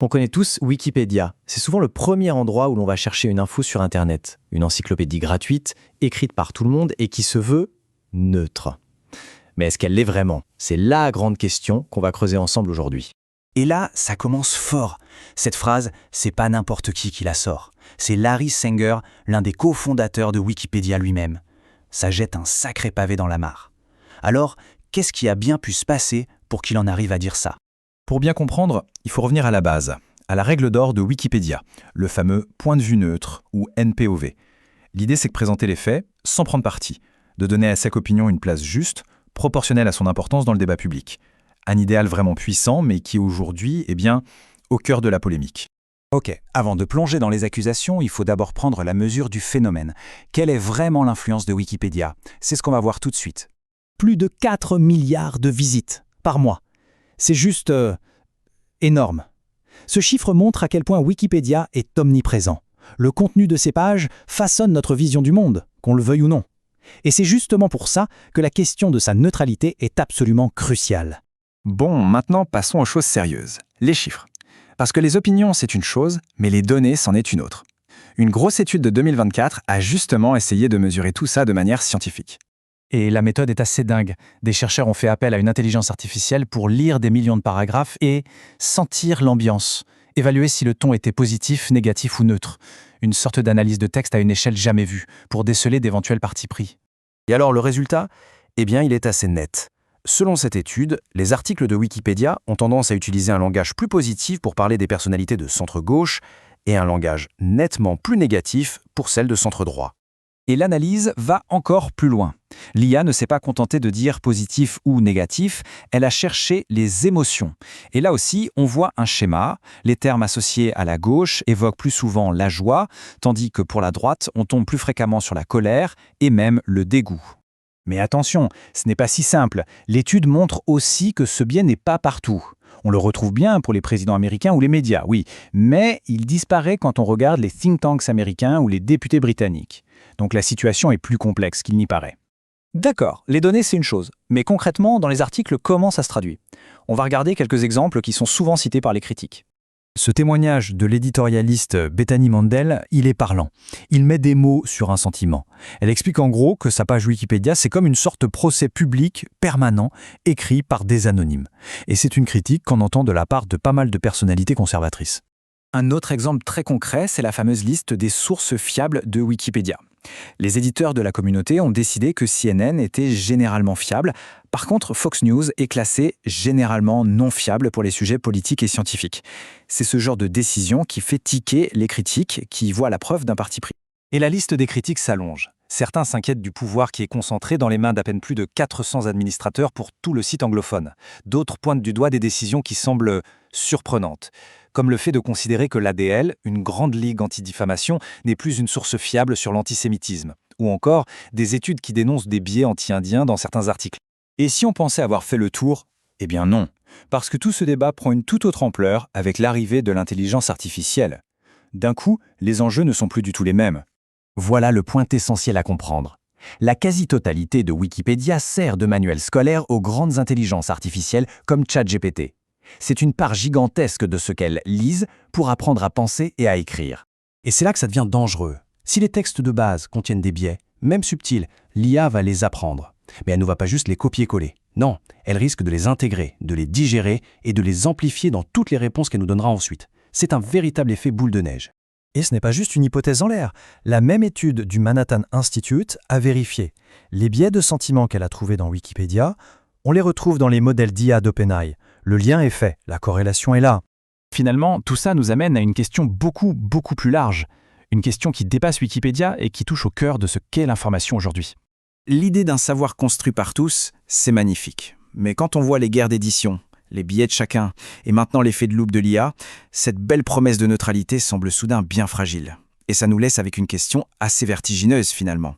On connaît tous Wikipédia. C'est souvent le premier endroit où l'on va chercher une info sur Internet. Une encyclopédie gratuite, écrite par tout le monde et qui se veut neutre. Mais est-ce qu'elle l'est vraiment? C'est la grande question qu'on va creuser ensemble aujourd'hui. Et là, ça commence fort. Cette phrase, c'est pas n'importe qui la sort. C'est Larry Sanger, l'un des cofondateurs de Wikipédia lui-même. Ça jette un sacré pavé dans la mare. Alors, qu'est-ce qui a bien pu se passer pour qu'il en arrive à dire ça? Pour bien comprendre, il faut revenir à la base, à la règle d'or de Wikipédia, le fameux point de vue neutre ou NPOV. L'idée, c'est de présenter les faits sans prendre parti, de donner à chaque opinion une place juste, proportionnelle à son importance dans le débat public. Un idéal vraiment puissant, mais qui aujourd'hui est bien au cœur de la polémique. Ok, avant de plonger dans les accusations, il faut d'abord prendre la mesure du phénomène. Quelle est vraiment l'influence de Wikipédia? C'est ce qu'on va voir tout de suite. Plus de 4 milliards de visites par mois. C'est juste énorme. Ce chiffre montre à quel point Wikipédia est omniprésent. Le contenu de ces pages façonne notre vision du monde, qu'on le veuille ou non. Et c'est justement pour ça que la question de sa neutralité est absolument cruciale. Bon, maintenant passons aux choses sérieuses, les chiffres. Parce que les opinions, c'est une chose, mais les données, c'en est une autre. Une grosse étude de 2024 a justement essayé de mesurer tout ça de manière scientifique. Et la méthode est assez dingue. Des chercheurs ont fait appel à une intelligence artificielle pour lire des millions de paragraphes et sentir l'ambiance, évaluer si le ton était positif, négatif ou neutre. Une sorte d'analyse de texte à une échelle jamais vue, pour déceler d'éventuels partis pris. Et alors le résultat? Eh bien, il est assez net. Selon cette étude, les articles de Wikipédia ont tendance à utiliser un langage plus positif pour parler des personnalités de centre-gauche et un langage nettement plus négatif pour celles de centre-droit. Et l'analyse va encore plus loin. L'IA ne s'est pas contentée de dire positif ou négatif, elle a cherché les émotions. Et là aussi, on voit un schéma. Les termes associés à la gauche évoquent plus souvent la joie, tandis que pour la droite, on tombe plus fréquemment sur la colère et même le dégoût. Mais attention, ce n'est pas si simple. L'étude montre aussi que ce biais n'est pas partout. On le retrouve bien pour les présidents américains ou les médias, oui, mais il disparaît quand on regarde les think tanks américains ou les députés britanniques. Donc la situation est plus complexe qu'il n'y paraît. D'accord, les données c'est une chose, mais concrètement, dans les articles, comment ça se traduit? On va regarder quelques exemples qui sont souvent cités par les critiques. Ce témoignage de l'éditorialiste Bethany Mandel, il est parlant. Il met des mots sur un sentiment. Elle explique en gros que sa page Wikipédia, c'est comme une sorte de procès public permanent, écrit par des anonymes. Et c'est une critique qu'on entend de la part de pas mal de personnalités conservatrices. Un autre exemple très concret, c'est la fameuse liste des sources fiables de Wikipédia. Les éditeurs de la communauté ont décidé que CNN était généralement fiable. Par contre, Fox News est classé généralement non fiable pour les sujets politiques et scientifiques. C'est ce genre de décision qui fait tiquer les critiques qui voient la preuve d'un parti pris. Et la liste des critiques s'allonge. Certains s'inquiètent du pouvoir qui est concentré dans les mains d'à peine plus de 400 administrateurs pour tout le site anglophone. D'autres pointent du doigt des décisions qui semblent surprenantes, comme le fait de considérer que l'ADL, une grande ligue anti-diffamation, n'est plus une source fiable sur l'antisémitisme, ou encore des études qui dénoncent des biais anti-indiens dans certains articles. Et si on pensait avoir fait le tour? Eh bien non, parce que tout ce débat prend une toute autre ampleur avec l'arrivée de l'intelligence artificielle. D'un coup, les enjeux ne sont plus du tout les mêmes. Voilà le point essentiel à comprendre. La quasi-totalité de Wikipédia sert de manuel scolaire aux grandes intelligences artificielles comme ChatGPT. C'est une part gigantesque de ce qu'elles lisent pour apprendre à penser et à écrire. Et c'est là que ça devient dangereux. Si les textes de base contiennent des biais, même subtils, l'IA va les apprendre. Mais elle ne va pas juste les copier-coller. Non, elle risque de les intégrer, de les digérer et de les amplifier dans toutes les réponses qu'elle nous donnera ensuite. C'est un véritable effet boule de neige. Et ce n'est pas juste une hypothèse en l'air. La même étude du Manhattan Institute a vérifié. Les biais de sentiments qu'elle a trouvés dans Wikipédia, on les retrouve dans les modèles d'IA d'OpenAI. Le lien est fait, la corrélation est là. Finalement, tout ça nous amène à une question beaucoup plus large. Une question qui dépasse Wikipédia et qui touche au cœur de ce qu'est l'information aujourd'hui. L'idée d'un savoir construit par tous, c'est magnifique. Mais quand on voit les guerres d'édition, les biais de chacun, et maintenant l'effet de loupe de l'IA, cette belle promesse de neutralité semble soudain bien fragile. Et ça nous laisse avec une question assez vertigineuse finalement.